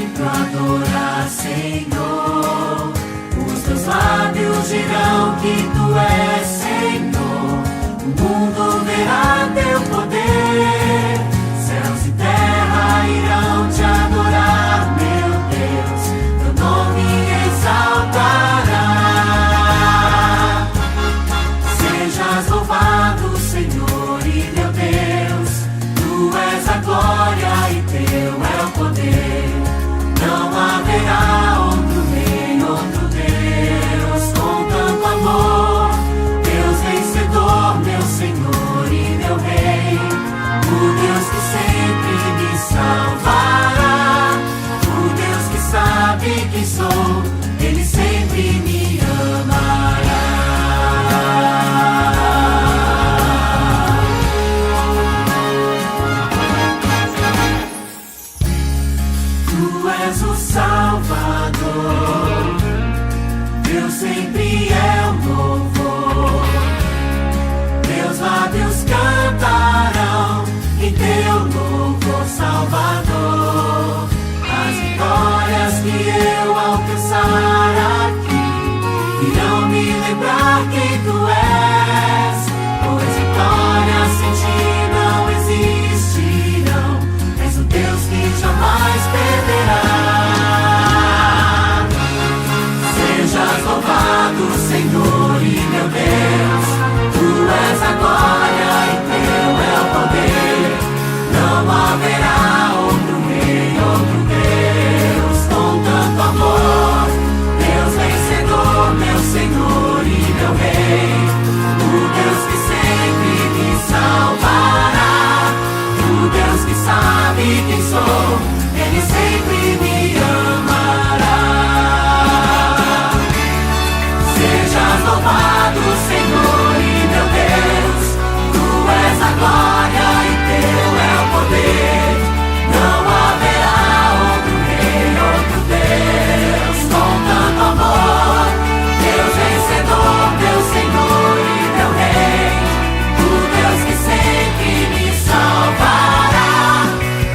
peito adorar, Senhor. Os teus lábios dirão que tu és Senhor. O mundo verá teu poder, céus e terra irão te adorar, meu Deus, teu nome exaltará. Sejas louvado, Senhor e meu Deus, tu és a glória e teu é o poder. Não haverá outro rei, outro Deus com tanto amor. Deus vencedor, meu Senhor e meu Rei, o Deus que sempre me salvará, o Deus que sabe quem sou, Ele sempre me amará. Tu és o Salvador, Deus sempre é o louvor. Meus lábios cantarão em teu louvor, Salvador. As vitórias que eu alcançar aqui irão me lembrar quem tu és, pois vitórias sem ti não existirão. És o Deus que jamais perderá. Sejas louvado, Senhor e meu Deus, tu és a glória e teu é o poder. Não haverá outro rei, outro Deus com tanto amor. Deus vencedor, meu Senhor e meu Rei, o Deus que sempre me salvará, o Deus que sabe quem sou, Ele sempre me amará. Sejas louvado, Senhor e meu Deus, tu és a glória e teu é o poder. Não haverá outro rei, outro Deus com tanto amor. Deus vencedor, meu Senhor e meu Rei, o Deus que sempre me salvará,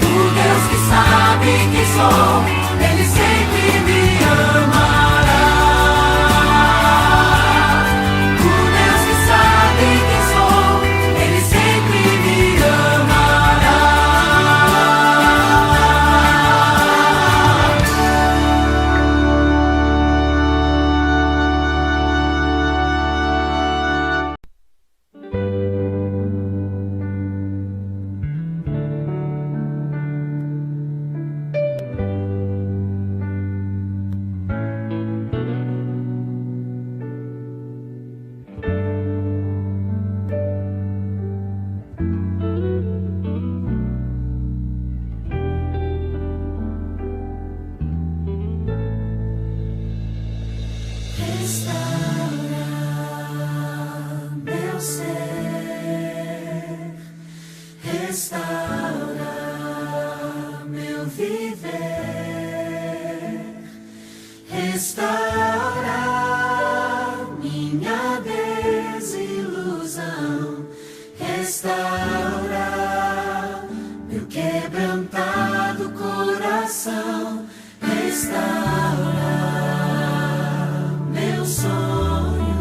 o Deus que sabe quem sou, Ele sempre me amará. O Deus que sabe quem sou, Ele sempre me amará. Restaura meu ser, restaura meu viver, restaura minha desilusão, restaura meu quebrantado coração, restaura meus sonhos,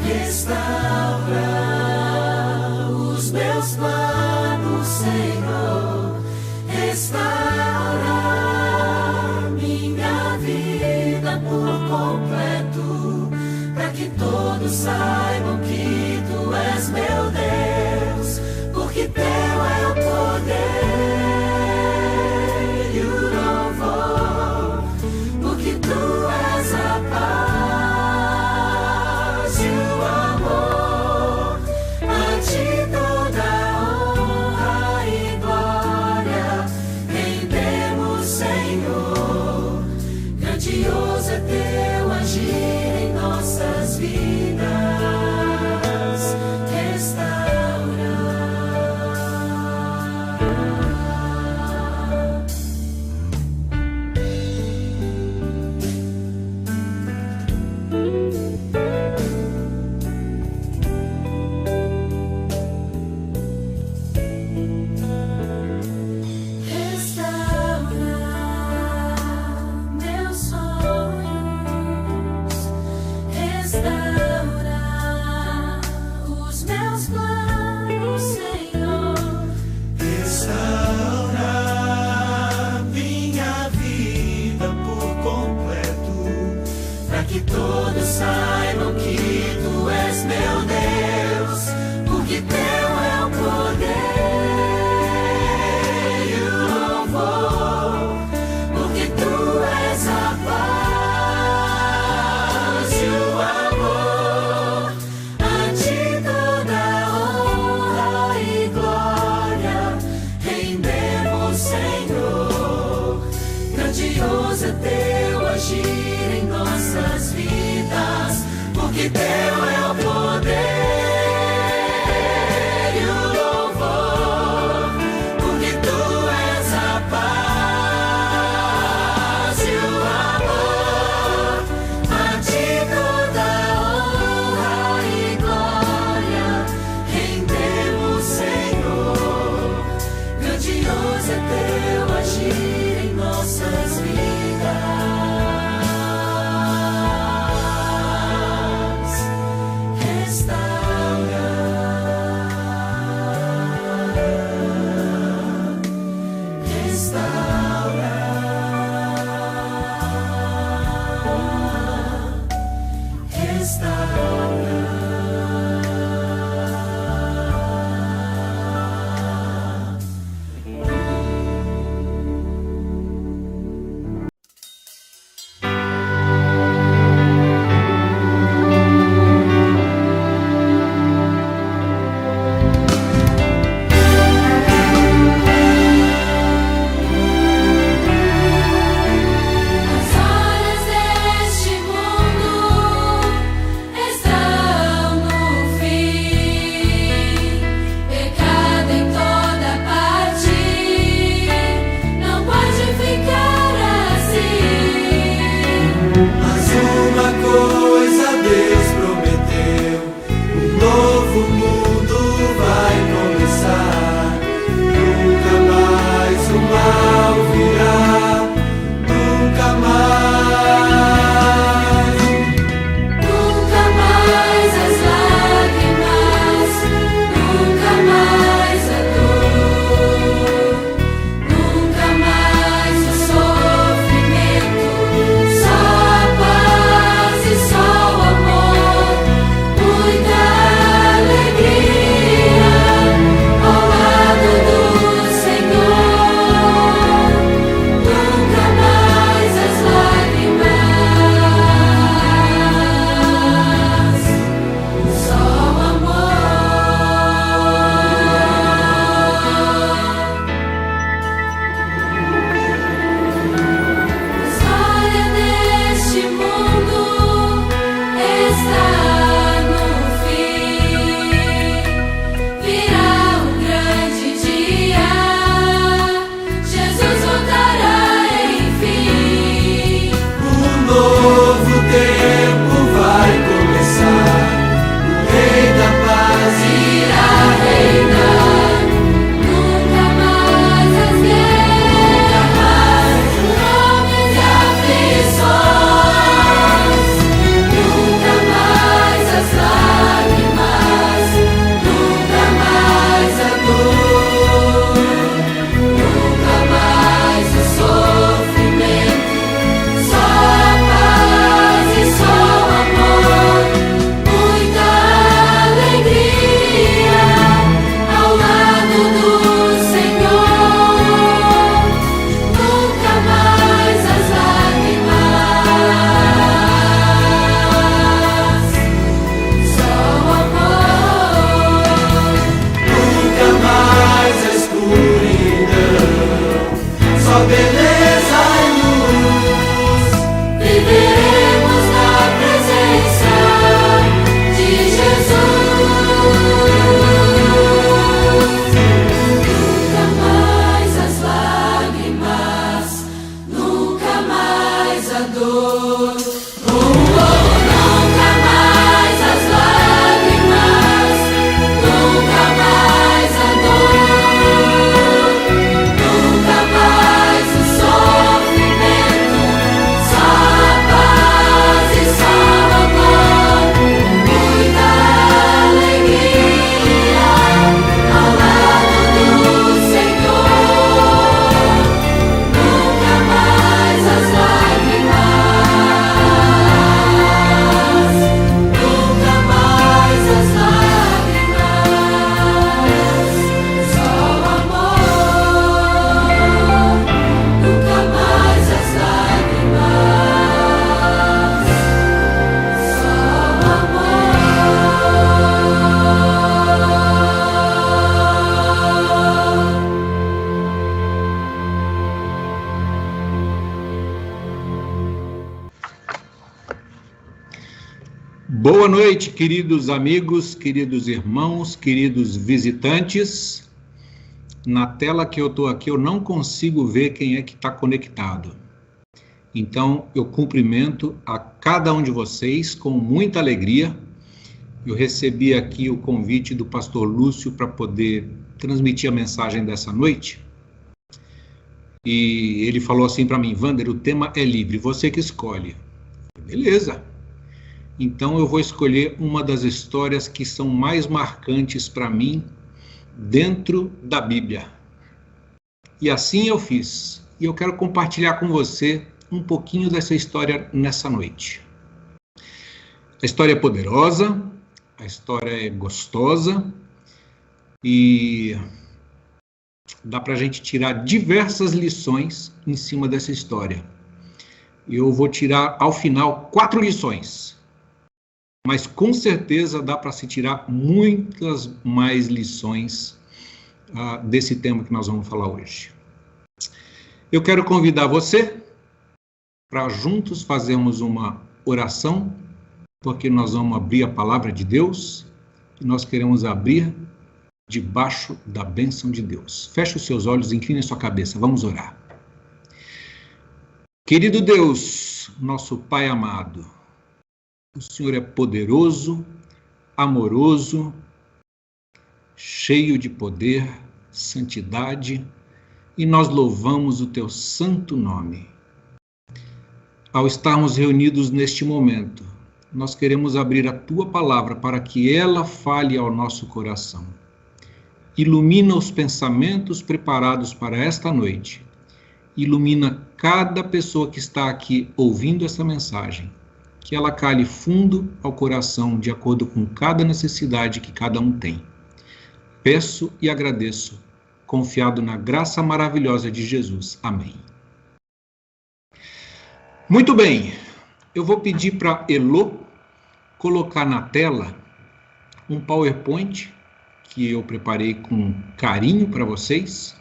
restaura os meus planos, Senhor, restaura minha vida. agir em nossas vidas, porque teu é o poder. Boa noite, queridos amigos, queridos irmãos, queridos visitantes. Na tela que eu estou aqui, eu não consigo ver quem é que está conectado. Então, eu cumprimento a cada um de vocês com muita alegria. Eu recebi aqui o convite do pastor Lúcio para poder transmitir a mensagem dessa noite. E ele falou assim para mim: Wander, o tema é livre, você que escolhe. Beleza. Então eu vou escolher uma das histórias que são mais marcantes para mim dentro da Bíblia. E assim eu fiz. E eu quero compartilhar com você um pouquinho dessa história nessa noite. A história é poderosa, a história é gostosa e dá para a gente tirar diversas lições em cima dessa história. Eu vou tirar ao final 4 lições. Mas com certeza dá para se tirar muitas mais lições desse tema que nós vamos falar hoje. Eu quero convidar você para juntos fazermos uma oração, porque nós vamos abrir a palavra de Deus e nós queremos abrir debaixo da bênção de Deus. Feche os seus olhos, incline a sua cabeça, vamos orar. Querido Deus, nosso Pai amado, o Senhor é poderoso, amoroso, cheio de poder, santidade, e nós louvamos o teu santo nome. Ao estarmos reunidos neste momento, nós queremos abrir a tua palavra para que ela fale ao nosso coração. Ilumina os pensamentos preparados para esta noite. Ilumina cada pessoa que está aqui ouvindo essa mensagem. Que ela cale fundo ao coração, de acordo com cada necessidade que cada um tem. Peço e agradeço, confiado na graça maravilhosa de Jesus. Amém. Muito bem, eu vou pedir para Elô colocar na tela um PowerPoint que eu preparei com carinho para vocês.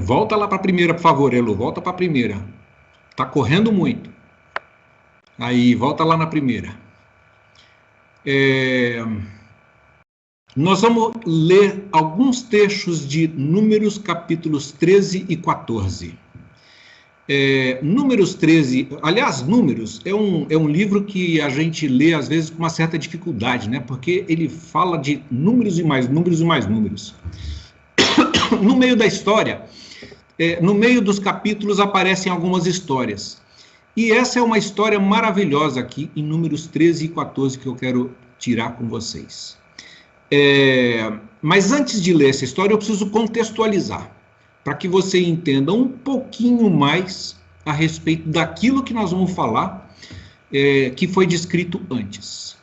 Volta lá para a primeira, por favor, Elô, volta para a primeira. Está correndo muito. Aí, volta lá na primeira. Nós vamos ler alguns trechos de Números, capítulos 13 e 14. Números 13, aliás, Números é um livro que a gente lê, às vezes, com uma certa dificuldade, né? Porque ele fala de números e mais números e mais números. No meio da história, no meio dos capítulos, aparecem algumas histórias. E essa é uma história maravilhosa aqui, em Números 13 e 14, que eu quero tirar com vocês. Mas antes de ler essa história, eu preciso contextualizar, para que você entenda um pouquinho mais a respeito daquilo que nós vamos falar, que foi descrito antes.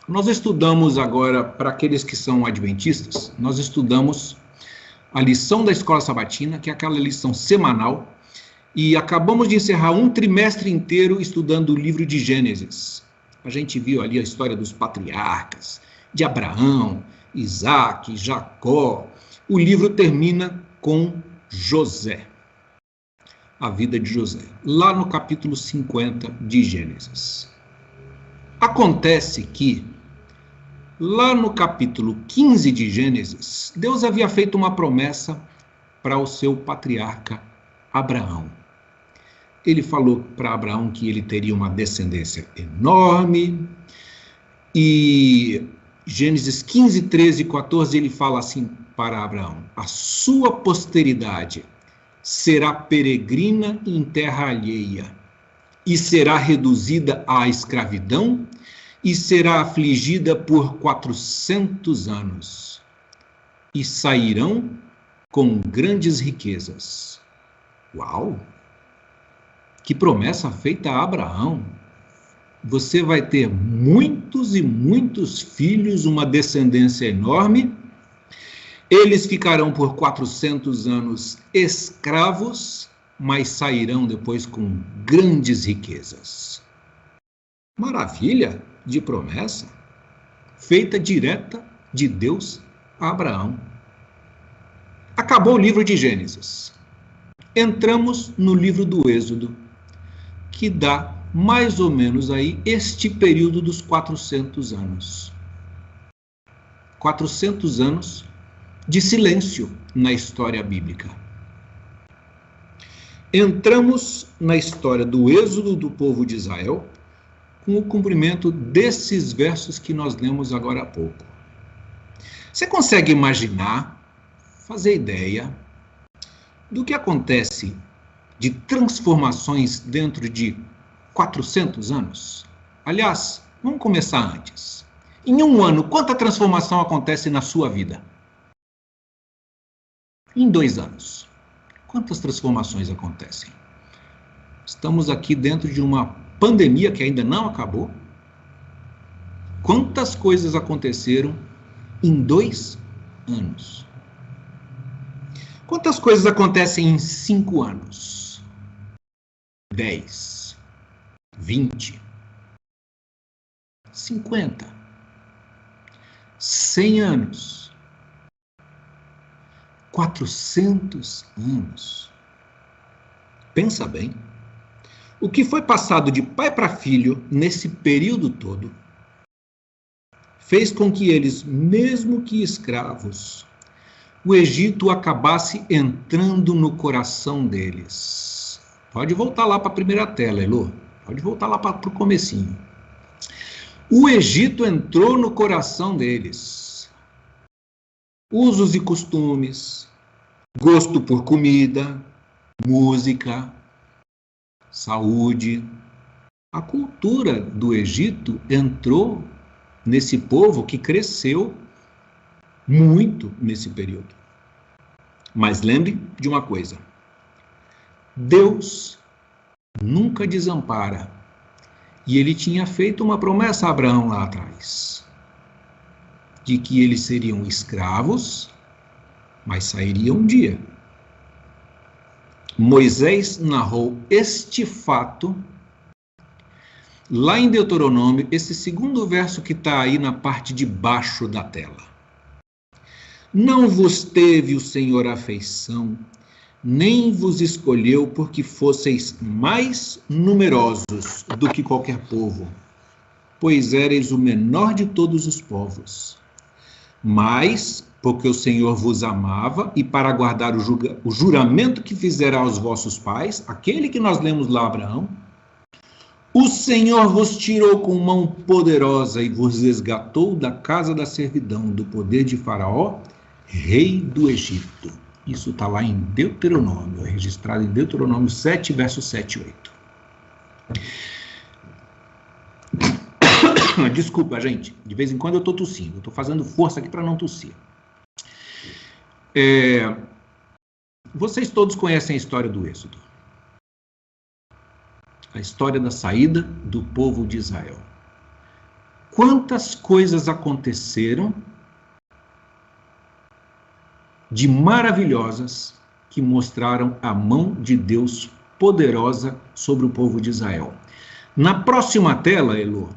Nós estudamos agora, para aqueles que são adventistas, nós estudamos a lição da Escola Sabatina, que é aquela lição semanal, e acabamos de encerrar um trimestre inteiro estudando o livro de Gênesis. A gente viu ali a história dos patriarcas, de Abraão, Isaac, Jacó. O livro termina com José, a vida de José, lá no capítulo 50 de Gênesis. Acontece que, lá no capítulo 15 de Gênesis, Deus havia feito uma promessa para o seu patriarca Abraão. Ele falou para Abraão que ele teria uma descendência enorme, e Gênesis 15, 13 e 14, ele fala assim para Abraão: a sua posteridade será peregrina em terra alheia, e será reduzida à escravidão, e será afligida por 400 anos, e sairão com grandes riquezas. Uau! Que promessa feita a Abraão! Você vai ter muitos e muitos filhos, uma descendência enorme. Eles ficarão por 400 anos escravos, mas sairão depois com grandes riquezas. Maravilha de promessa, feita direta de Deus a Abraão. Acabou o livro de Gênesis. Entramos no livro do Êxodo, que dá mais ou menos aí este período dos 400 anos. 400 anos de silêncio na história bíblica. Entramos na história do êxodo do povo de Israel com o cumprimento desses versos que nós lemos agora há pouco. Você consegue imaginar, fazer ideia do que acontece de transformações dentro de 400 anos? Aliás, vamos começar antes. Em um ano, quanta transformação acontece na sua vida? Em 2 anos, quantas transformações acontecem? Estamos aqui dentro de uma pandemia que ainda não acabou. Quantas coisas aconteceram em 2 anos? Quantas coisas acontecem em 5 anos? 10, 20, 50, 100 anos, 400 anos. Pensa bem. O que foi passado de pai para filho nesse período todo fez com que eles, mesmo que escravos, o Egito acabasse entrando no coração deles. Pode voltar lá para a primeira tela, Elô. Pode voltar lá para o comecinho. O Egito entrou no coração deles. Usos e costumes, gosto por comida, música, saúde. A cultura do Egito entrou nesse povo que cresceu muito nesse período. Mas lembre de uma coisa: Deus nunca desampara. E ele tinha feito uma promessa a Abraão lá atrás, de que eles seriam escravos, mas sairiam um dia. Moisés narrou este fato lá em Deuteronômio, esse segundo verso que está aí na parte de baixo da tela. Não vos teve o Senhor afeição, nem vos escolheu porque fosseis mais numerosos do que qualquer povo, pois éreis o menor de todos os povos. Mas, porque o Senhor vos amava, e para guardar o juramento que fizera aos vossos pais, aquele que nós lemos lá, Abraão, o Senhor vos tirou com mão poderosa e vos resgatou da casa da servidão, do poder de Faraó, rei do Egito. Isso está lá em Deuteronômio, registrado em Deuteronômio 7, versos 7 e 8. Desculpa, gente. De vez em quando eu estou tossindo. Eu estou fazendo força aqui para não tossir. Vocês todos conhecem a história do Êxodo. A história da saída do povo de Israel. Quantas coisas aconteceram de maravilhosas que mostraram a mão de Deus poderosa sobre o povo de Israel. Na próxima tela, Elô,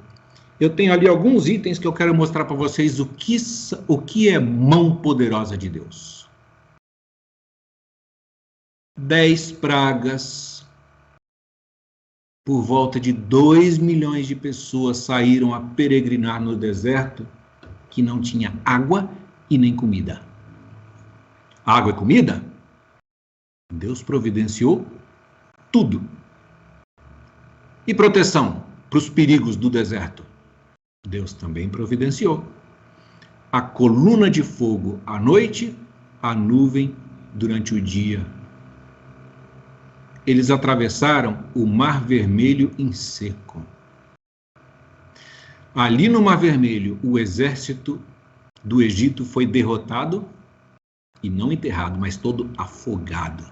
eu tenho ali alguns itens que eu quero mostrar para vocês o que é mão poderosa de Deus. 10 pragas, por volta de 2 milhões de pessoas saíram a peregrinar no deserto, que não tinha água e nem comida. Água e comida? Deus providenciou tudo. E proteção para os perigos do deserto? Deus também providenciou. A coluna de fogo à noite, a nuvem durante o dia. Eles atravessaram o Mar Vermelho em seco. Ali no Mar Vermelho, o exército do Egito foi derrotado, e não enterrado, mas todo afogado.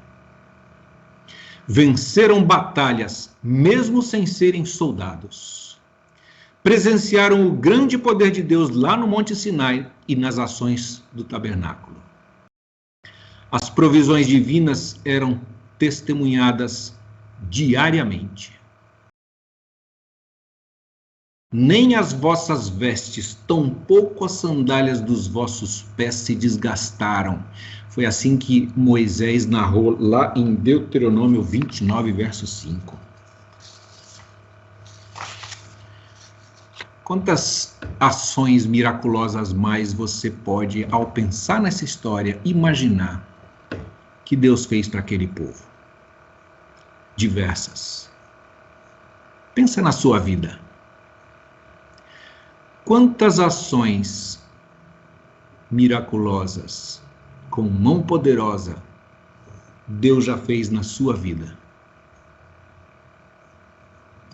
Venceram batalhas, mesmo sem serem soldados. Presenciaram o grande poder de Deus lá no Monte Sinai e nas ações do tabernáculo. As provisões divinas eram testemunhadas diariamente. Nem as vossas vestes, tampouco as sandálias dos vossos pés se desgastaram. Foi assim que Moisés narrou lá em Deuteronômio 29, verso 5. Quantas ações miraculosas mais você pode, ao pensar nessa história, imaginar que Deus fez para aquele povo? Diversas. Pensa na sua vida. Quantas ações miraculosas, com mão poderosa, Deus já fez na sua vida?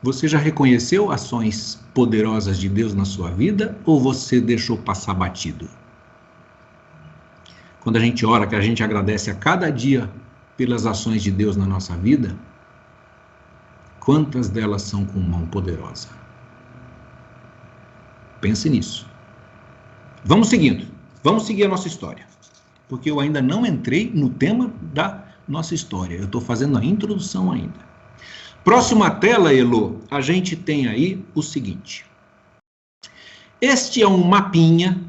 Você já reconheceu ações poderosas de Deus na sua vida ou você deixou passar batido? Quando a gente ora, que a gente agradece a cada dia pelas ações de Deus na nossa vida, quantas delas são com mão poderosa? Pense nisso. Vamos seguindo. Vamos seguir a nossa história. Porque eu ainda não entrei no tema da nossa história. Eu estou fazendo a introdução ainda. Próxima tela, Elô, a gente tem aí o seguinte. Este é um mapinha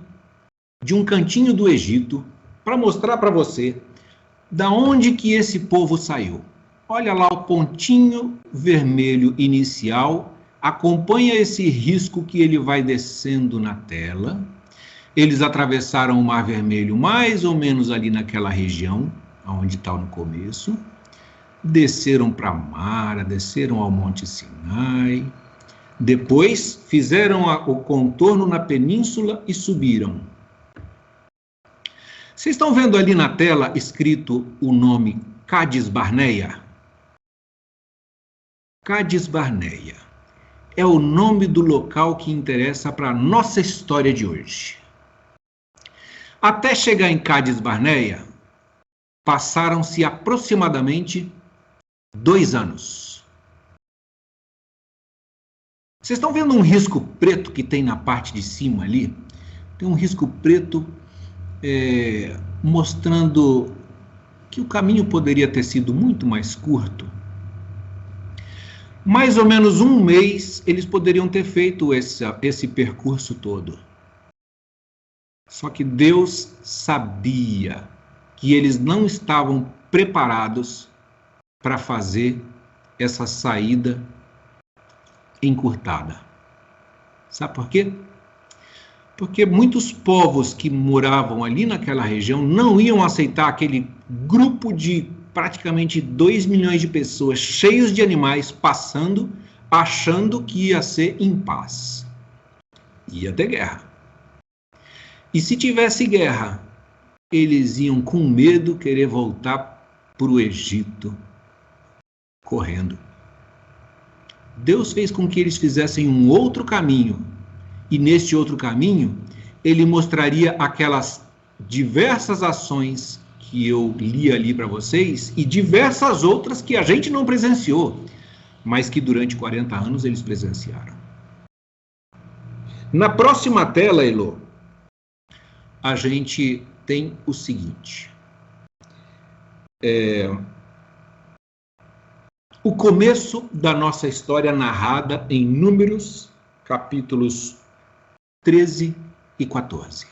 de um cantinho do Egito para mostrar para você da onde que esse povo saiu. Olha lá o pontinho vermelho inicial, acompanha esse risco que ele vai descendo na tela. Eles atravessaram o Mar Vermelho mais ou menos ali naquela região, onde está no começo. Desceram para Mara, desceram ao Monte Sinai. Depois fizeram o contorno na península e subiram. Vocês estão vendo ali na tela escrito o nome Cádiz Barneia? Cádiz Barneia é o nome do local que interessa para a nossa história de hoje. Até chegar em Cádiz Barneia, passaram-se aproximadamente 2 anos. Vocês estão vendo um risco preto que tem na parte de cima ali? Tem um risco preto mostrando que o caminho poderia ter sido muito mais curto. Mais ou menos 1 mês eles poderiam ter feito esse percurso todo. Só que Deus sabia que eles não estavam preparados para fazer essa saída encurtada. Sabe por quê? Porque muitos povos que moravam ali naquela região não iam aceitar aquele grupo de praticamente 2 milhões de pessoas cheios de animais passando, achando que ia ser em paz. Ia ter guerra. E se tivesse guerra, eles iam com medo querer voltar para o Egito correndo. Deus fez com que eles fizessem um outro caminho, e neste outro caminho, ele mostraria aquelas diversas ações que eu li ali para vocês, e diversas outras que a gente não presenciou, mas que durante 40 anos eles presenciaram. Na próxima tela, Elô, a gente tem o seguinte. O começo da nossa história narrada em Números, capítulos 13 e 14.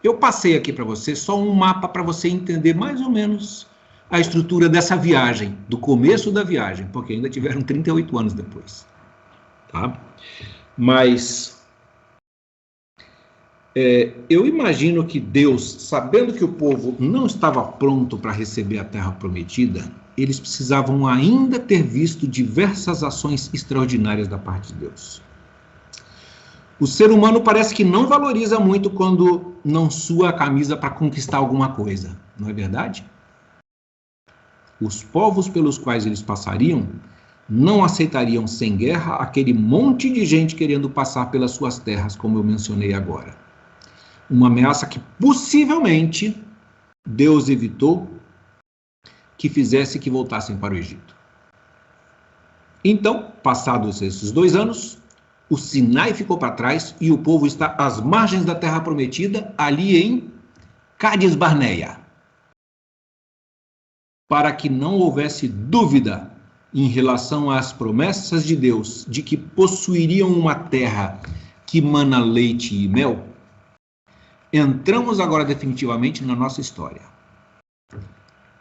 Eu passei aqui para você só um mapa para você entender mais ou menos a estrutura dessa viagem, do começo da viagem, porque ainda tiveram 38 anos depois. Tá? Mas eu imagino que Deus, sabendo que o povo não estava pronto para receber a terra prometida, eles precisavam ainda ter visto diversas ações extraordinárias da parte de Deus. O ser humano parece que não valoriza muito quando não sua a camisa para conquistar alguma coisa, não é verdade? Os povos pelos quais eles passariam não aceitariam sem guerra aquele monte de gente querendo passar pelas suas terras, como eu mencionei agora. Uma ameaça que possivelmente Deus evitou que fizesse que voltassem para o Egito. Então, passados esses 2 anos, o Sinai ficou para trás e o povo está às margens da terra prometida, ali em Cádiz Barneia. Para que não houvesse dúvida em relação às promessas de Deus de que possuiriam uma terra que mana leite e mel, entramos agora definitivamente na nossa história.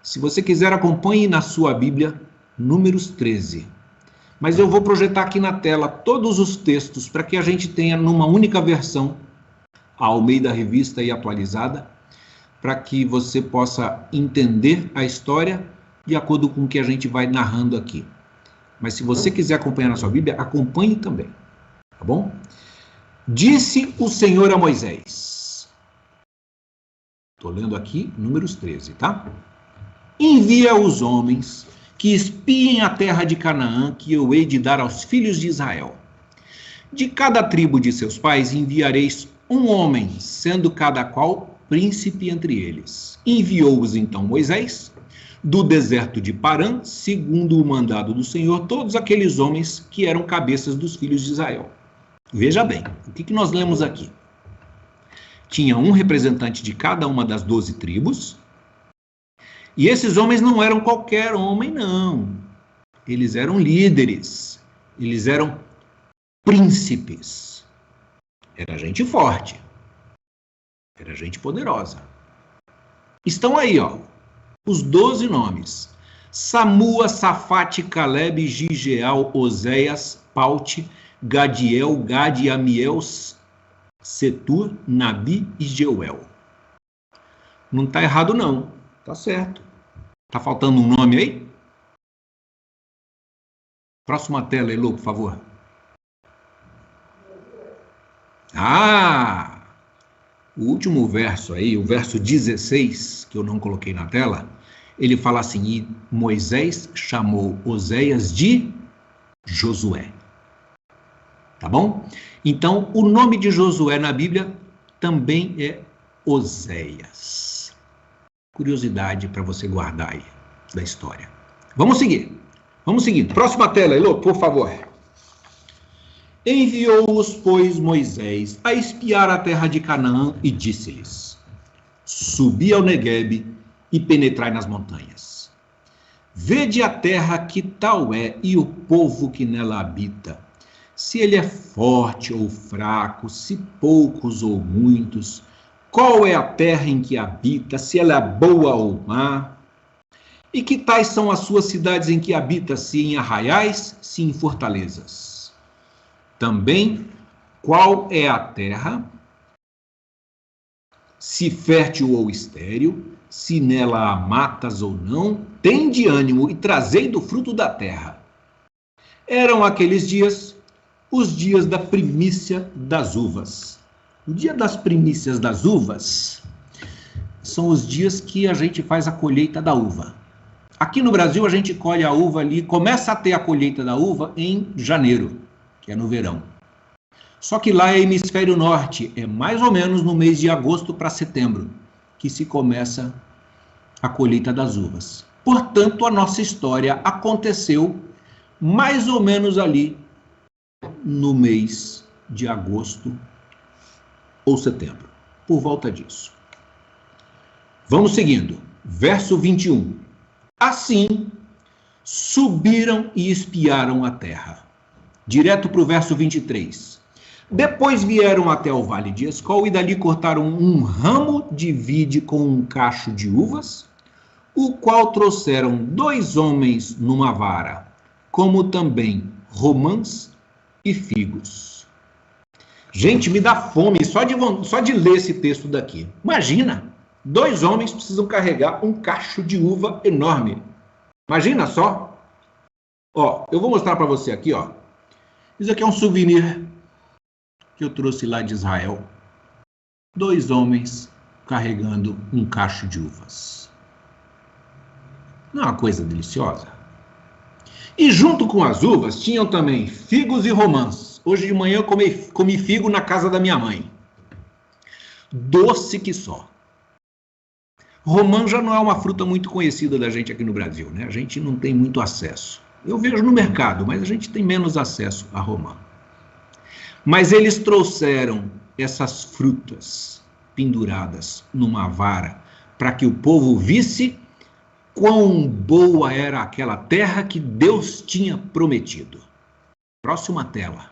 Se você quiser, acompanhe na sua Bíblia Números 13. Mas eu vou projetar aqui na tela todos os textos para que a gente tenha numa única versão, a Almeida Revista e atualizada, para que você possa entender a história de acordo com o que a gente vai narrando aqui. Mas se você quiser acompanhar na sua Bíblia, acompanhe também, tá bom? Disse o Senhor a Moisés. Estou lendo aqui Números 13, tá? Envia os homens que espiem a terra de Canaã, que eu hei de dar aos filhos de Israel. De cada tribo de seus pais enviareis um homem, sendo cada qual príncipe entre eles. Enviou-os então Moisés do deserto de Parã, segundo o mandado do Senhor, todos aqueles homens que eram cabeças dos filhos de Israel. Veja bem, o que nós lemos aqui? Tinha um representante de cada uma das 12 tribos, e esses homens não eram qualquer homem, não. Eles eram líderes, eles eram príncipes. Era gente forte, era gente poderosa. Estão aí, ó, os 12 nomes: Samua, Safate, Caleb, Gigeal, Oséias, Paute, Gadiel, Gade, Amiel, Setur, Nabi e Jeuel. Não está errado, não. Tá certo. Tá faltando um nome aí? Próxima tela, Elô, por favor. Ah! O último verso aí, o verso 16, que eu não coloquei na tela, ele fala assim: e Moisés chamou Oséias de Josué. Tá bom? Então, o nome de Josué na Bíblia também é Oséias. Curiosidade para você guardar aí da história. Vamos seguir. Vamos seguindo. Próxima tela, Elô, por favor. Enviou-os, pois, Moisés a espiar a terra de Canaã e disse-lhes: subi ao Neguebe e penetrai nas montanhas. Vede a terra que tal é e o povo que nela habita, se ele é forte ou fraco, se poucos ou muitos, qual é a terra em que habita, se ela é boa ou má, e que tais são as suas cidades em que habita, se em arraiais, se em fortalezas. Também, qual é a terra, se fértil ou estéril, se nela há matas ou não, tende ânimo e trazei do fruto da terra. Eram aqueles dias, os dias da primícia das uvas. O dia das primícias das uvas são os dias que a gente faz a colheita da uva. Aqui no Brasil a gente colhe a uva ali, começa a ter a colheita da uva em janeiro, que é no verão. Só que lá é hemisfério norte, é mais ou menos no mês de agosto para setembro, que se começa a colheita das uvas. Portanto, a nossa história aconteceu mais ou menos ali no mês de agosto ou setembro, por volta disso. Vamos seguindo. Verso 21. Assim, subiram e espiaram a terra. Direto para o verso 23. Depois vieram até o vale de Escol e dali cortaram um ramo de vide com um cacho de uvas, o qual trouxeram 2 homens numa vara, como também romãs e figos. Gente, me dá fome só de ler esse texto daqui. Imagina, 2 homens precisam carregar um cacho de uva enorme. Imagina só. Ó, eu vou mostrar para você aqui, ó. Isso aqui é um souvenir que eu trouxe lá de Israel. 2 homens carregando um cacho de uvas. Não é uma coisa deliciosa? E junto com as uvas tinham também figos e romãs. Hoje de manhã eu comi figo na casa da minha mãe. Doce que só. Romã já não é uma fruta muito conhecida da gente aqui no Brasil, né? A gente não tem muito acesso. Eu vejo no mercado, mas a gente tem menos acesso a romã. Mas eles trouxeram essas frutas penduradas numa vara para que o povo visse quão boa era aquela terra que Deus tinha prometido. Próxima tela.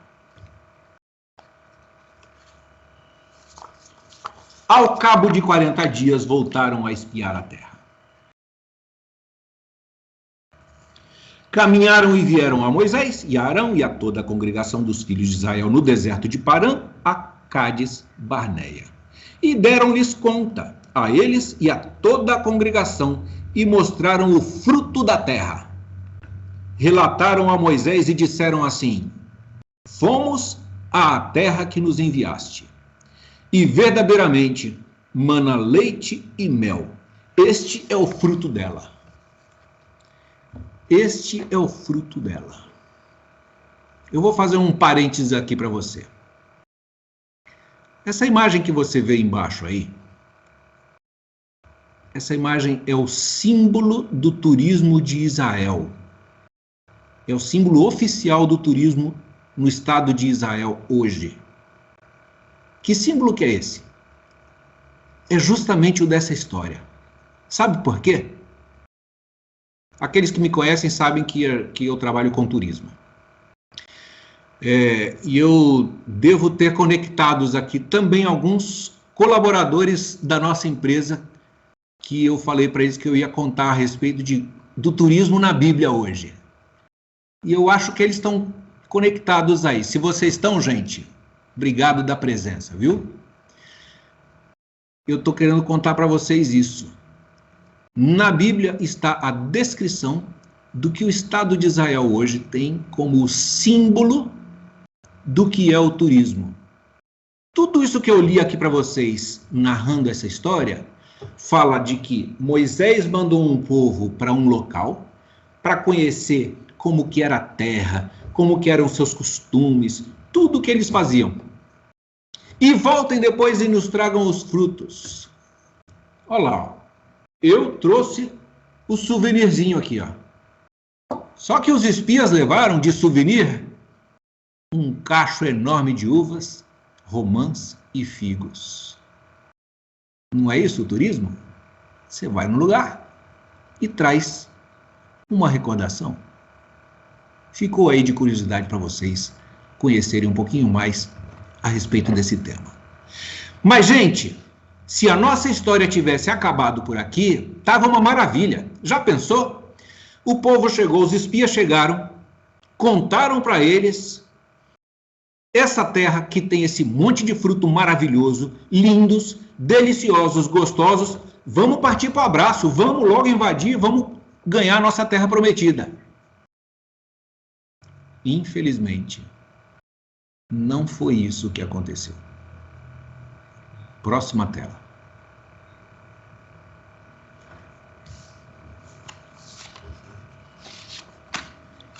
Ao cabo de 40 dias, voltaram a espiar a terra. Caminharam e vieram a Moisés e a Arão e a toda a congregação dos filhos de Israel no deserto de Parã, a Cádiz Barneia. E deram-lhes conta a eles e a toda a congregação e mostraram o fruto da terra. Relataram a Moisés e disseram assim: fomos à terra que nos enviaste, e verdadeiramente mana leite e mel. Este é o fruto dela. Este é o fruto dela. Eu vou fazer um parênteses aqui para você. Essa imagem que você vê embaixo aí, essa imagem é o símbolo do turismo de Israel. É o símbolo oficial do turismo no estado de Israel hoje. Que símbolo que é esse? É justamente o dessa história. Sabe por quê? Aqueles que me conhecem sabem que eu trabalho com turismo. E eu devo ter conectados aqui também alguns colaboradores da nossa empresa que eu falei para eles que eu ia contar a respeito do turismo na Bíblia hoje. E eu acho que eles estão conectados aí. Se vocês estão, gente, obrigado da presença, viu? Eu estou querendo contar para vocês isso. Na Bíblia está a descrição do que o Estado de Israel hoje tem como símbolo do que é o turismo. Tudo isso que eu li aqui para vocês, narrando essa história, fala de que Moisés mandou um povo para um local para conhecer como que era a terra, como que eram seus costumes, tudo que eles faziam. E voltem depois e nos tragam os frutos. Olha lá, ó. Eu trouxe o souvenirzinho aqui, ó. Só que os espias levaram de souvenir um cacho enorme de uvas, romãs e figos. Não é isso o turismo? Você vai no lugar e traz uma recordação. Ficou aí de curiosidade para vocês conhecerem um pouquinho mais a respeito desse tema. Mas, gente, se a nossa história tivesse acabado por aqui, estava uma maravilha. Já pensou? O povo chegou, os espias chegaram, contaram para eles essa terra que tem esse monte de fruto maravilhoso, lindos, deliciosos, gostosos. Vamos partir para o abraço, vamos logo invadir, vamos ganhar a nossa terra prometida. Infelizmente, não foi isso que aconteceu. Próxima tela.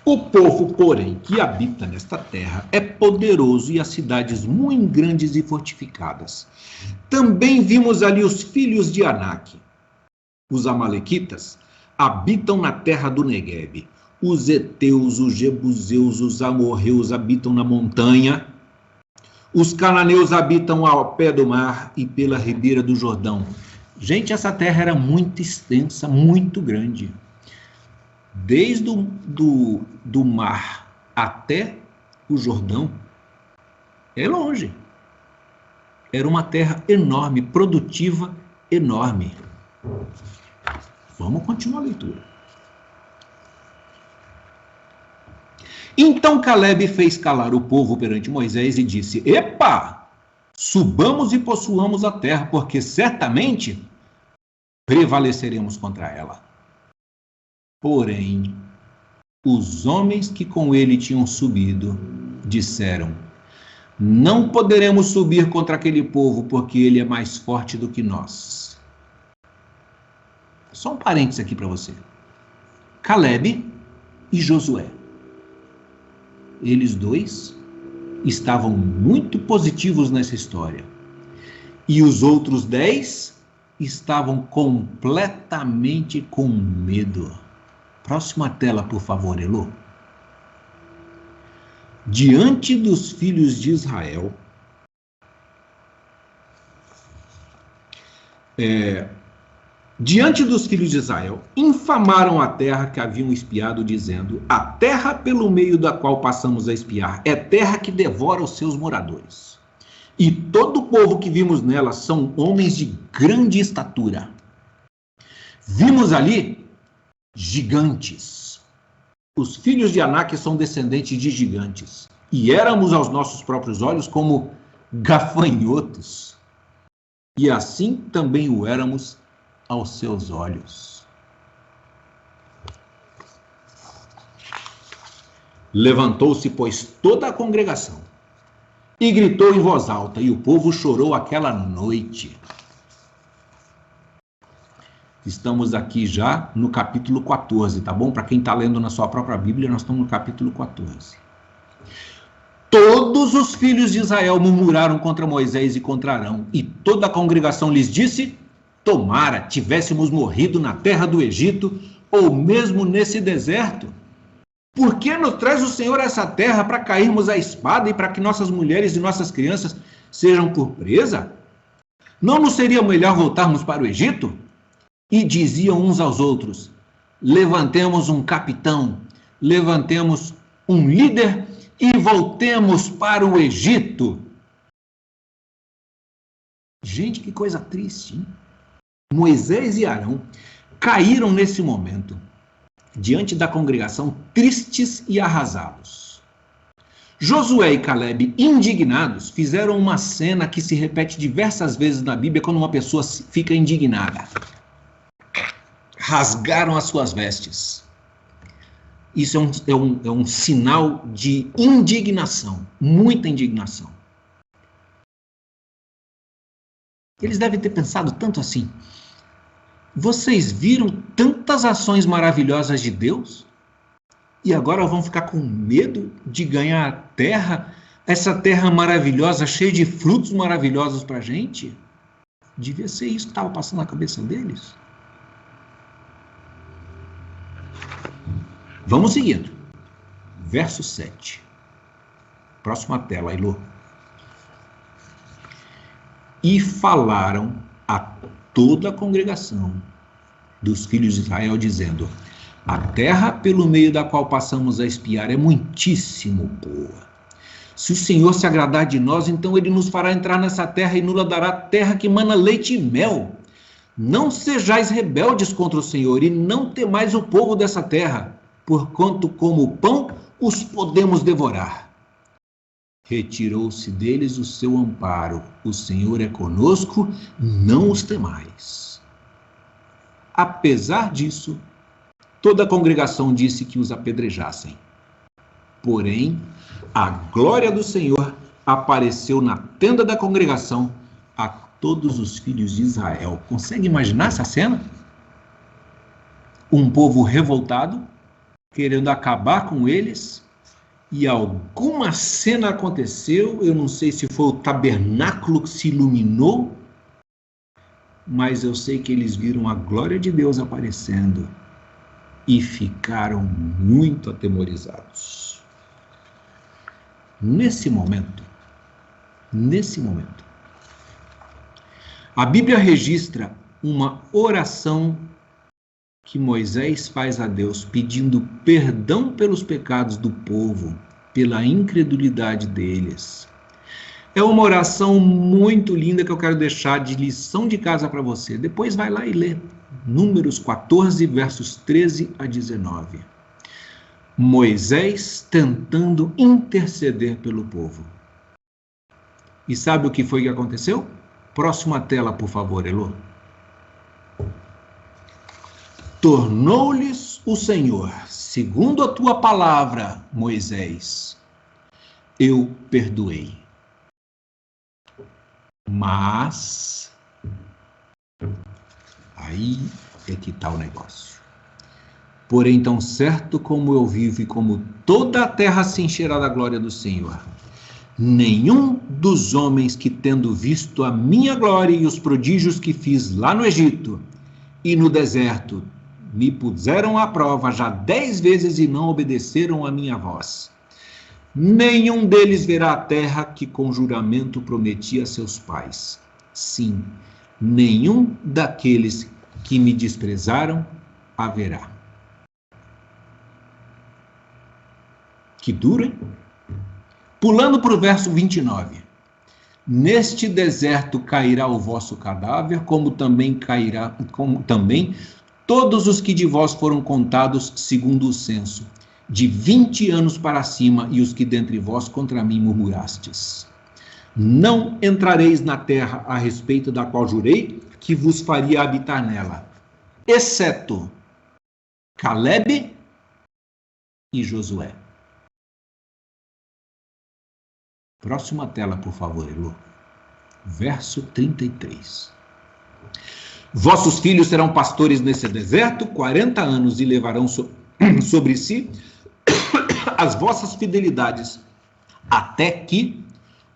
O povo, porém, que habita nesta terra é poderoso e as cidades muito grandes e fortificadas. Também vimos ali os filhos de Anak. Os amalequitas habitam na terra do Neguebe. Os heteus, os jebuseus, os amorreus habitam na montanha. Os cananeus habitam ao pé do mar e pela ribeira do Jordão. Gente, essa terra era muito extensa, muito grande. Desde do mar até o Jordão, é longe. Era uma terra enorme, produtiva, enorme. Vamos continuar a leitura. Então Calebe fez calar o povo perante Moisés e disse: epa, subamos e possuamos a terra, porque certamente prevaleceremos contra ela. Porém, os homens que com ele tinham subido disseram: não poderemos subir contra aquele povo, porque ele é mais forte do que nós. Só um parênteses aqui para você. Calebe e Josué. Eles dois estavam muito positivos nessa história. E os outros 10 estavam completamente com medo. Próxima tela, por favor, Elô. Diante dos filhos de Israel, infamaram a terra que haviam espiado, dizendo: a terra pelo meio da qual passamos a espiar é terra que devora os seus moradores. E todo o povo que vimos nela são homens de grande estatura. Vimos ali gigantes, Os filhos de Anak são descendentes de gigantes, e éramos aos nossos próprios olhos como gafanhotos, e assim também o éramos aos seus olhos. Levantou-se, pois, toda a congregação, e gritou em voz alta, e o povo chorou aquela noite. Estamos aqui já no capítulo 14, tá bom? Para quem está lendo na sua própria Bíblia, nós estamos no capítulo 14. Todos os filhos de Israel murmuraram contra Moisés e contra Arão, e toda a congregação lhes disse: tomara tivéssemos morrido na terra do Egito, ou mesmo nesse deserto. Por que nos traz o Senhor a essa terra para cairmos à espada e para que nossas mulheres e nossas crianças sejam por presa? Não nos seria melhor voltarmos para o Egito? E diziam uns aos outros: levantemos um capitão, levantemos um líder e voltemos para o Egito. Gente, que coisa triste, hein? Moisés e Arão caíram nesse momento diante da congregação, tristes e arrasados. Josué e Caleb, indignados, fizeram uma cena que se repete diversas vezes na Bíblia quando uma pessoa fica indignada. Rasgaram as suas vestes. Isso é um sinal de indignação, muita indignação. Eles devem ter pensado tanto assim: vocês viram tantas ações maravilhosas de Deus e agora vão ficar com medo de ganhar a terra, essa terra maravilhosa, cheia de frutos maravilhosos para a gente? Devia ser isso que estava passando na cabeça deles. Vamos seguindo. Verso 7. Próxima tela, Ilô. E falaram a toda a congregação dos filhos de Israel, dizendo: a terra pelo meio da qual passamos a espiar é muitíssimo boa. Se o Senhor se agradar de nós, então ele nos fará entrar nessa terra e nos dará terra que mana leite e mel. Não sejais rebeldes contra o Senhor e não temais o povo dessa terra, porquanto como pão os podemos devorar. Retirou-se deles o seu amparo. O Senhor é conosco, não os temais. Apesar disso, toda a congregação disse que os apedrejassem. Porém, a glória do Senhor apareceu na tenda da congregação a todos os filhos de Israel. Consegue imaginar essa cena? Um povo revoltado, querendo acabar com eles, e alguma cena aconteceu. Eu não sei se foi o tabernáculo que se iluminou, mas eu sei que eles viram a glória de Deus aparecendo e ficaram muito atemorizados. Nesse momento, a Bíblia registra uma oração que Moisés faz a Deus, pedindo perdão pelos pecados do povo, pela incredulidade deles. É uma oração muito linda que eu quero deixar de lição de casa para você. Depois vai lá e lê. Números 14, versos 13 a 19. Moisés tentando interceder pelo povo. E sabe o que foi que aconteceu? Próxima tela, por favor, Elô. Tornou-lhes o Senhor, segundo a tua palavra, Moisés, eu perdoei. Mas, aí é que está o negócio. Porém, tão certo como eu vivo e como toda a terra se encherá da glória do Senhor, nenhum dos homens que, tendo visto a minha glória e os prodígios que fiz lá no Egito e no deserto, me puseram à prova já 10 vezes e não obedeceram a minha voz. Nenhum deles verá a terra que com juramento prometi a seus pais. Sim, nenhum daqueles que me desprezaram haverá. Que duro, hein? Pulando para o verso 29. Neste deserto cairá o vosso cadáver, como também todos os que de vós foram contados segundo o censo, de 20 anos para cima, e os que dentre vós contra mim murmurastes. Não entrareis na terra a respeito da qual jurei que vos faria habitar nela, exceto Calebe e Josué. Próxima tela, por favor, Elô. Verso 33. Vossos filhos serão pastores nesse deserto 40 anos e levarão sobre si as vossas fidelidades, até que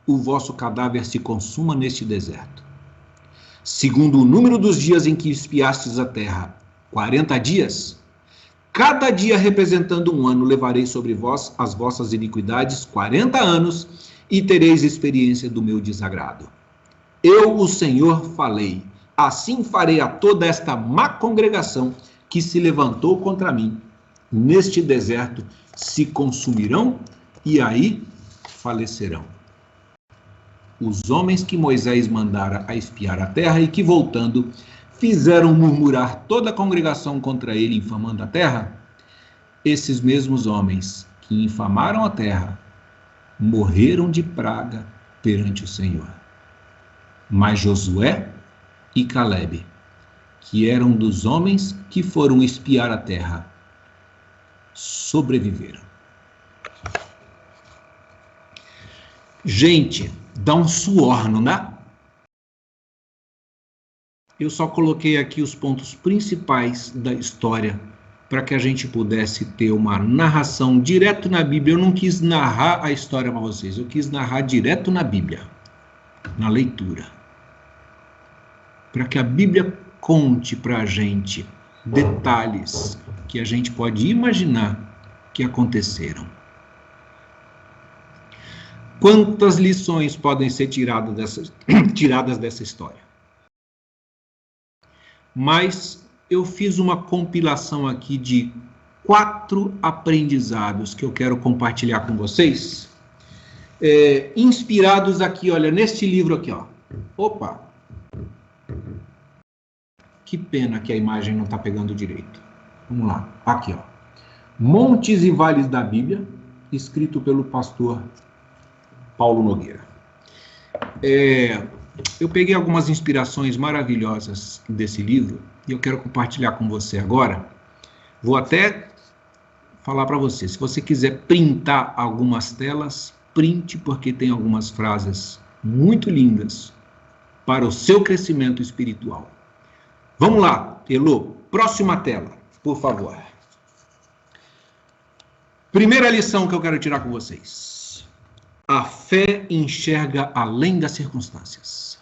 o vosso cadáver se consuma neste deserto. Segundo o número dos dias em que espiastes a terra, 40 dias, cada dia representando um ano, levarei sobre vós as vossas iniquidades 40 anos, e tereis experiência do meu desagrado. Eu, o Senhor, falei, assim farei a toda esta má congregação que se levantou contra mim. Neste deserto se consumirão e aí falecerão. Os homens que Moisés mandara a espiar a terra e que, voltando, fizeram murmurar toda a congregação contra ele, infamando a terra, esses mesmos homens que infamaram a terra morreram de praga perante o Senhor. Mas Josué e Calebe, que eram dos homens que foram espiar a terra, sobreviveram. Gente, dá um suor, não dá? Eu só coloquei aqui os pontos principais da história para que a gente pudesse ter uma narração direto na Bíblia. Eu não quis narrar a história para vocês, eu quis narrar direto na Bíblia, na leitura. Para que a Bíblia conte para a gente detalhes que a gente pode imaginar que aconteceram. Quantas lições podem ser tiradas dessa história? Mas eu fiz uma compilação aqui de 4 aprendizados que eu quero compartilhar com vocês, inspirados aqui, olha, neste livro aqui, ó. Opa! Que pena que a imagem não está pegando direito. Vamos lá, aqui, ó. Montes e Vales da Bíblia, escrito pelo pastor Paulo Nogueira. Eu peguei algumas inspirações maravilhosas desse livro e eu quero compartilhar com você agora. Vou até falar para você, se você quiser printar algumas telas, printe, porque tem algumas frases muito lindas para o seu crescimento espiritual. Vamos lá, Elô, próxima tela, por favor. Primeira lição que eu quero tirar com vocês. A fé enxerga além das circunstâncias.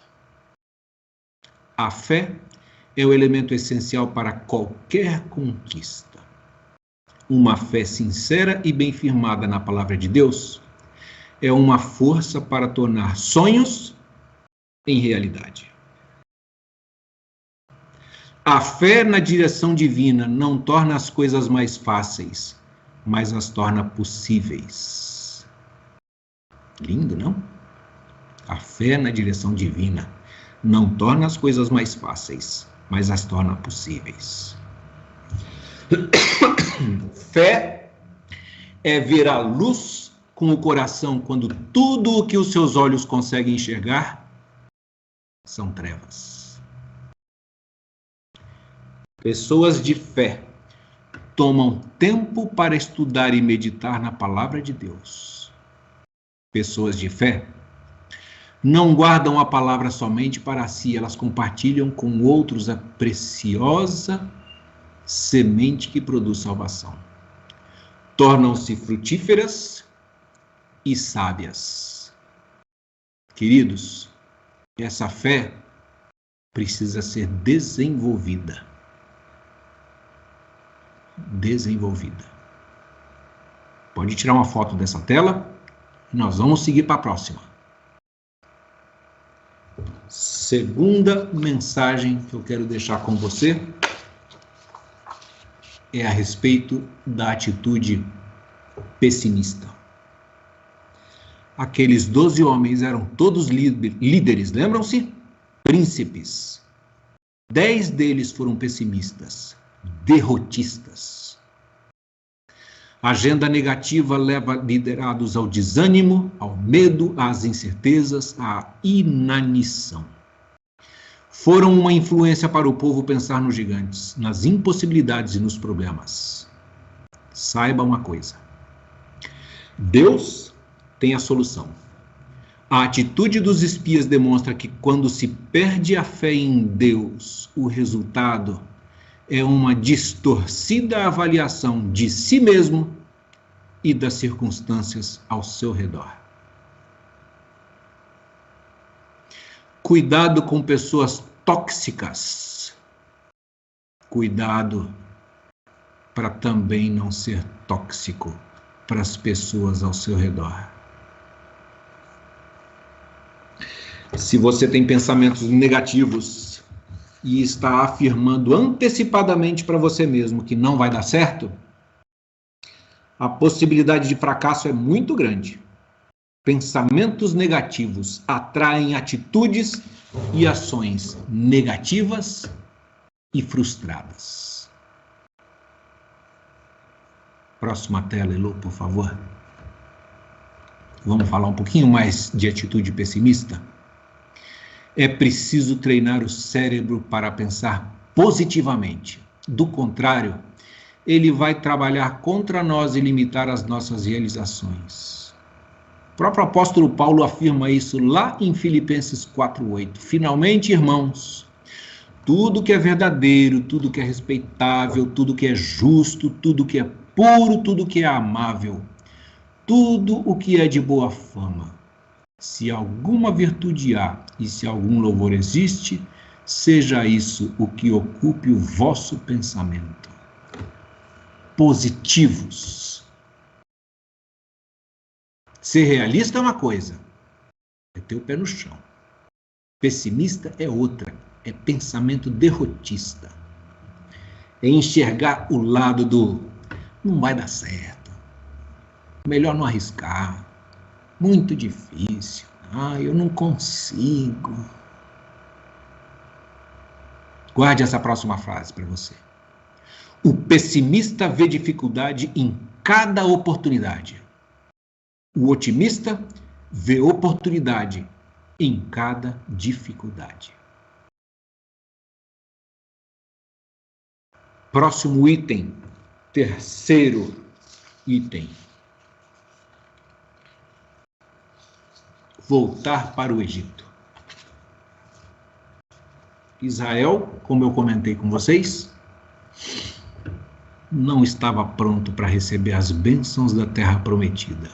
A fé é o elemento essencial para qualquer conquista. Uma fé sincera e bem firmada na palavra de Deus é uma força para tornar sonhos em realidade. A fé na direção divina não torna as coisas mais fáceis, mas as torna possíveis. Lindo, não? A fé na direção divina não torna as coisas mais fáceis, mas as torna possíveis. Fé é ver a luz com o coração quando tudo o que os seus olhos conseguem enxergar são trevas. Pessoas de fé tomam tempo para estudar e meditar na palavra de Deus. Pessoas de fé não guardam a palavra somente para si, elas compartilham com outros a preciosa semente que produz salvação. Tornam-se frutíferas e sábias. Queridos, essa fé precisa ser desenvolvida. Pode tirar uma foto dessa tela e nós vamos seguir para a próxima. Segunda mensagem que eu quero deixar com você é a respeito da atitude pessimista. Aqueles 12 homens eram todos líderes, lembram-se? Príncipes. 10 deles foram pessimistas, derrotistas. A agenda negativa leva liderados ao desânimo, ao medo, às incertezas, à inanição. Foram uma influência para o povo pensar nos gigantes, nas impossibilidades e nos problemas. Saiba uma coisa: Deus tem a solução. A atitude dos espias demonstra que quando se perde a fé em Deus, o resultado é uma distorcida avaliação de si mesmo e das circunstâncias ao seu redor. Cuidado com pessoas tóxicas. Cuidado para também não ser tóxico para as pessoas ao seu redor. Se você tem pensamentos negativos e está afirmando antecipadamente para você mesmo que não vai dar certo, a possibilidade de fracasso é muito grande. Pensamentos negativos atraem atitudes e ações negativas e frustradas. Próxima tela, Elô, por favor. Vamos falar um pouquinho mais de atitude pessimista? É preciso treinar o cérebro para pensar positivamente. Do contrário, ele vai trabalhar contra nós e limitar as nossas realizações. O próprio apóstolo Paulo afirma isso lá em Filipenses 4:8. Finalmente, irmãos, tudo que é verdadeiro, tudo que é respeitável, tudo que é justo, tudo que é puro, tudo que é amável, tudo o que é de boa fama. Se alguma virtude há e se algum louvor existe, seja isso o que ocupe o vosso pensamento. Positivos. Ser realista é uma coisa, é ter o pé no chão. Pessimista é outra, é pensamento derrotista. É enxergar o lado do não vai dar certo, melhor não arriscar, muito difícil, eu não consigo. Guarde essa próxima frase para você. O pessimista vê dificuldade em cada oportunidade. O otimista vê oportunidade em cada dificuldade. Próximo item, terceiro item. Voltar para o Egito. Israel, como eu comentei com vocês, não estava pronto para receber as bênçãos da terra prometida.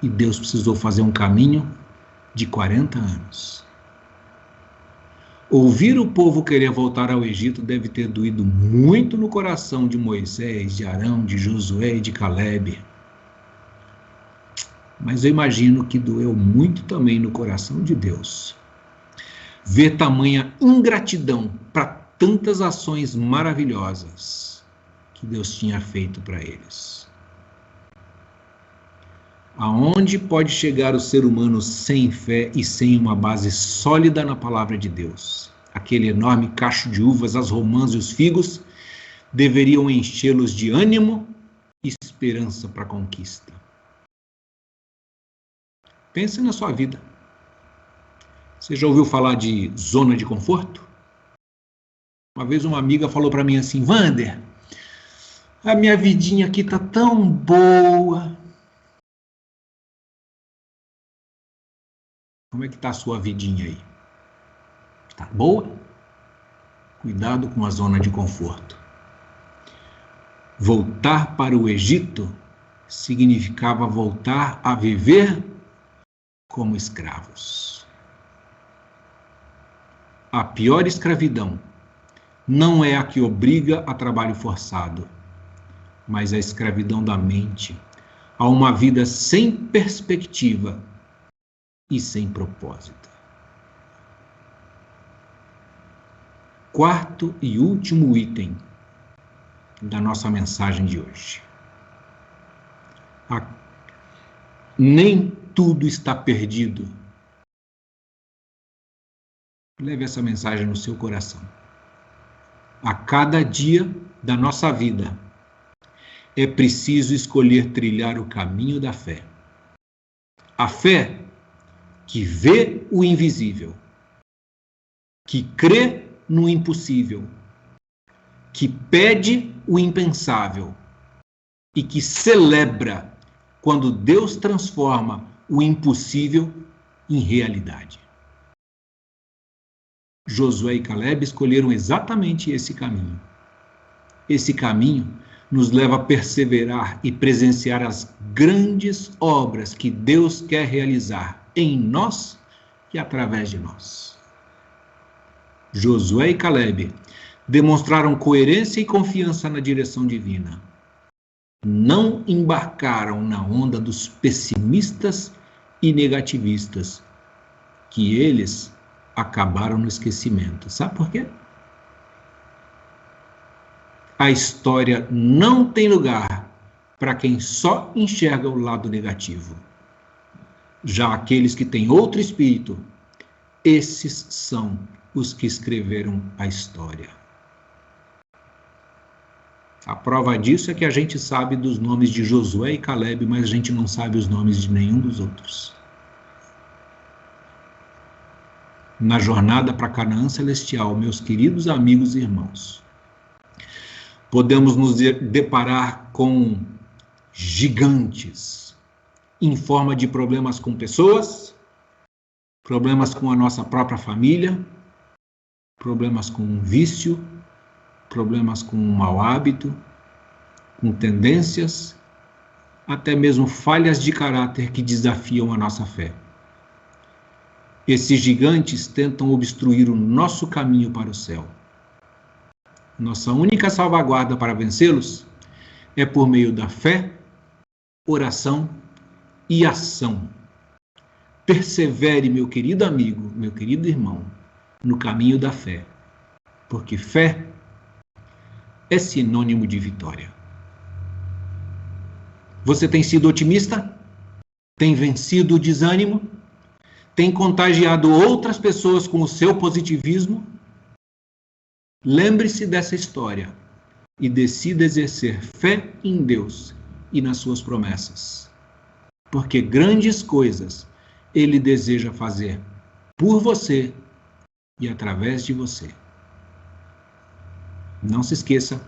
E Deus precisou fazer um caminho de 40 anos. Ouvir o povo querer voltar ao Egito deve ter doído muito no coração de Moisés, de Arão, de Josué e de Calebe. Mas eu imagino que doeu muito também no coração de Deus. Ver tamanha ingratidão para tantas ações maravilhosas que Deus tinha feito para eles. Aonde pode chegar o ser humano sem fé e sem uma base sólida na palavra de Deus? Aquele enorme cacho de uvas, as romãs e os figos deveriam enchê-los de ânimo e esperança para a conquista. Pense na sua vida. Você já ouviu falar de zona de conforto? Uma vez uma amiga falou para mim assim: Wander, a minha vidinha aqui tá tão boa. Como é que tá a sua vidinha aí? Tá boa? Cuidado com a zona de conforto. Voltar para o Egito significava voltar a viver como escravos. A pior escravidão não é a que obriga a trabalho forçado, mas a escravidão da mente a uma vida sem perspectiva e sem propósito. Quarto e último item da nossa mensagem de hoje. Nem tudo está perdido. Leve essa mensagem no seu coração. A cada dia da nossa vida, é preciso escolher trilhar o caminho da fé. A fé que vê o invisível, que crê no impossível, que pede o impensável e que celebra quando Deus transforma o impossível em realidade. Josué e Caleb escolheram exatamente esse caminho. Esse caminho nos leva a perseverar e presenciar as grandes obras que Deus quer realizar em nós e através de nós. Josué e Caleb demonstraram coerência e confiança na direção divina. Não embarcaram na onda dos pessimistas e negativistas, que eles acabaram no esquecimento. Sabe por quê? A história não tem lugar para quem só enxerga o lado negativo. Já aqueles que têm outro espírito, esses são os que escreveram a história. A prova disso é que a gente sabe dos nomes de Josué e Caleb, mas a gente não sabe os nomes de nenhum dos outros. Na jornada para Canaã Celestial, meus queridos amigos e irmãos, podemos nos deparar com gigantes em forma de problemas com pessoas, problemas com a nossa própria família, problemas com um vício, problemas com um mau hábito, com tendências, até mesmo falhas de caráter que desafiam a nossa fé. Esses gigantes tentam obstruir o nosso caminho para o céu. Nossa única salvaguarda para vencê-los é por meio da fé, oração e ação. Persevere, meu querido amigo, meu querido irmão, no caminho da fé, porque fé é sinônimo de vitória. Você tem sido otimista? Tem vencido o desânimo? Tem contagiado outras pessoas com o seu positivismo? Lembre-se dessa história e decida exercer fé em Deus e nas suas promessas, porque grandes coisas Ele deseja fazer por você e através de você. Não se esqueça,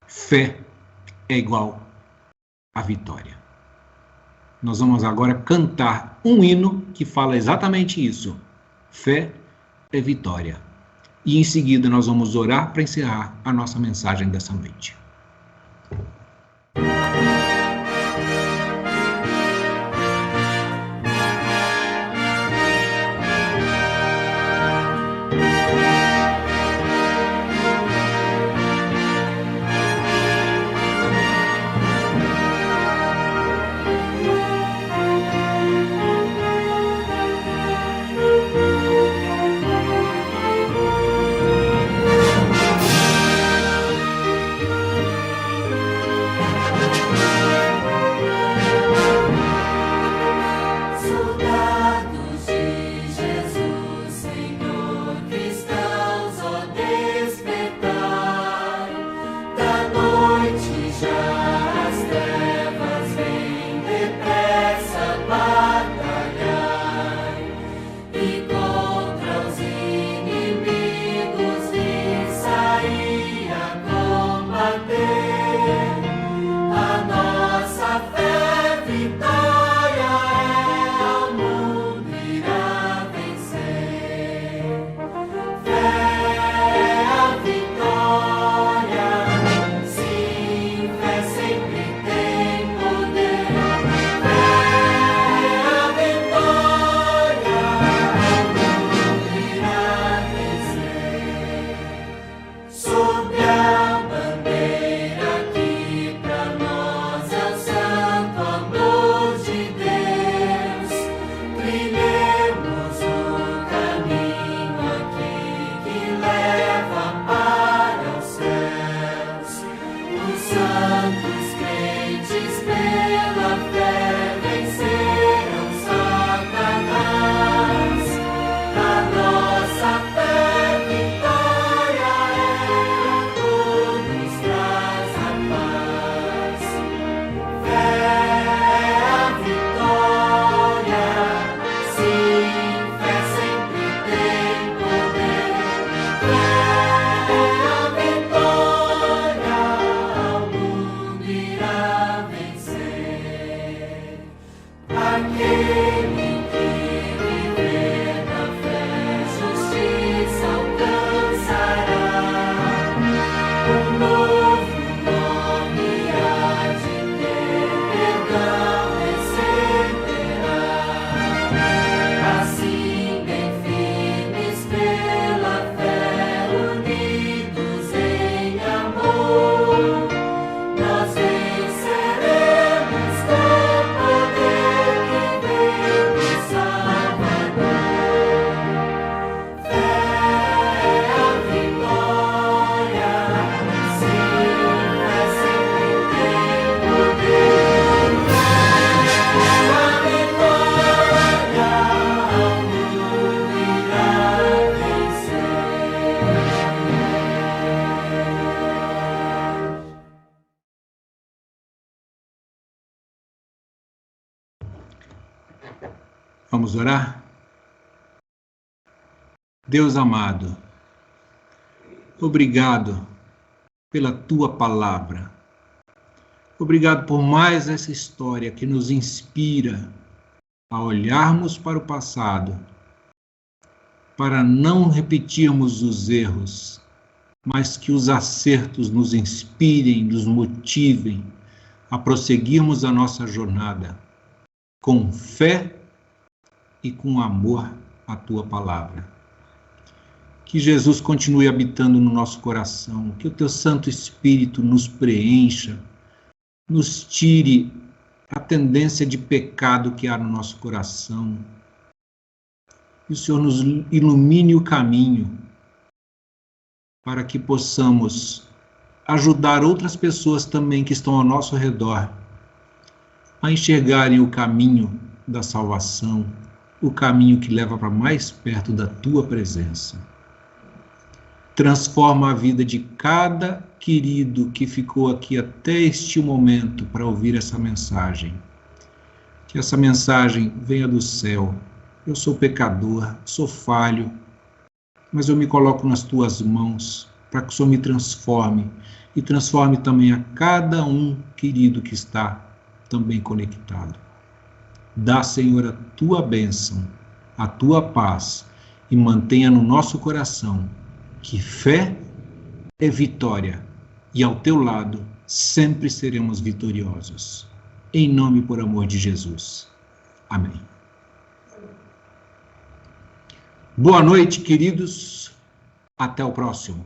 fé é igual a vitória. Nós vamos agora cantar um hino que fala exatamente isso. Fé é vitória. E em seguida nós vamos orar para encerrar a nossa mensagem dessa noite. Vamos orar? Deus amado, obrigado pela tua palavra. Obrigado por mais essa história que nos inspira a olharmos para o passado, para não repetirmos os erros, mas que os acertos nos inspirem, nos motivem a prosseguirmos a nossa jornada com fé e com amor à tua palavra. Que Jesus continue habitando no nosso coração, que o teu Santo Espírito nos preencha, nos tire a tendência de pecado que há no nosso coração. Que o Senhor nos ilumine o caminho para que possamos ajudar outras pessoas também que estão ao nosso redor a enxergarem o caminho da salvação, o caminho que leva para mais perto da tua presença. Transforma a vida de cada querido que ficou aqui até este momento para ouvir essa mensagem. Que essa mensagem venha do céu. Eu sou pecador, sou falho, mas eu me coloco nas tuas mãos para que o Senhor me transforme e transforme também a cada um querido que está também conectado. Dá, Senhor, a tua bênção, a tua paz e mantenha no nosso coração que fé é vitória e ao teu lado sempre seremos vitoriosos. Em nome e por amor de Jesus. Amém. Boa noite, queridos. Até o próximo.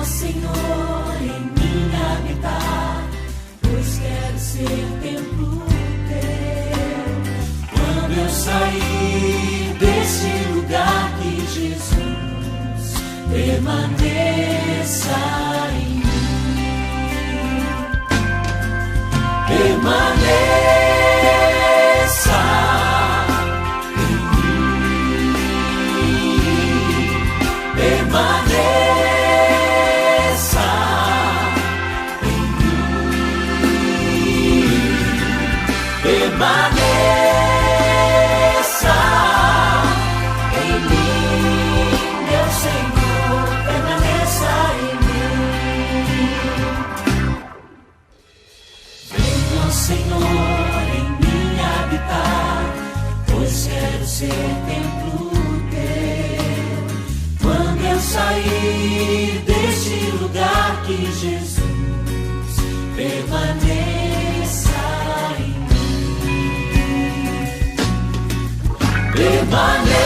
Senhor, em mim habitar, pois quero ser templo teu. Quando eu sair deste lugar, que Jesus permaneça em mim. Permaneça em mim. Permaneça. Permaneça em mim, meu Senhor, permaneça em mim. Venha, Senhor, em mim habitar, pois quero ser templo teu. Quando eu sair deste lugar, que Jesus permaneça em mim. Permaneça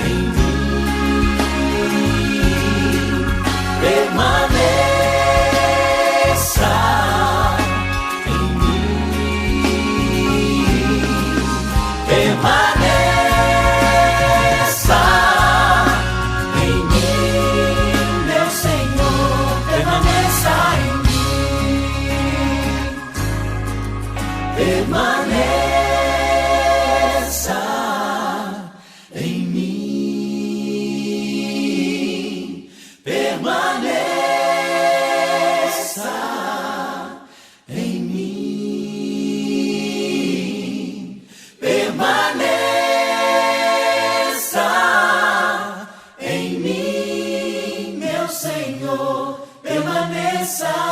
em mim, permaneça em mim, permaneça em mim, meu Senhor, permaneça. cabeça.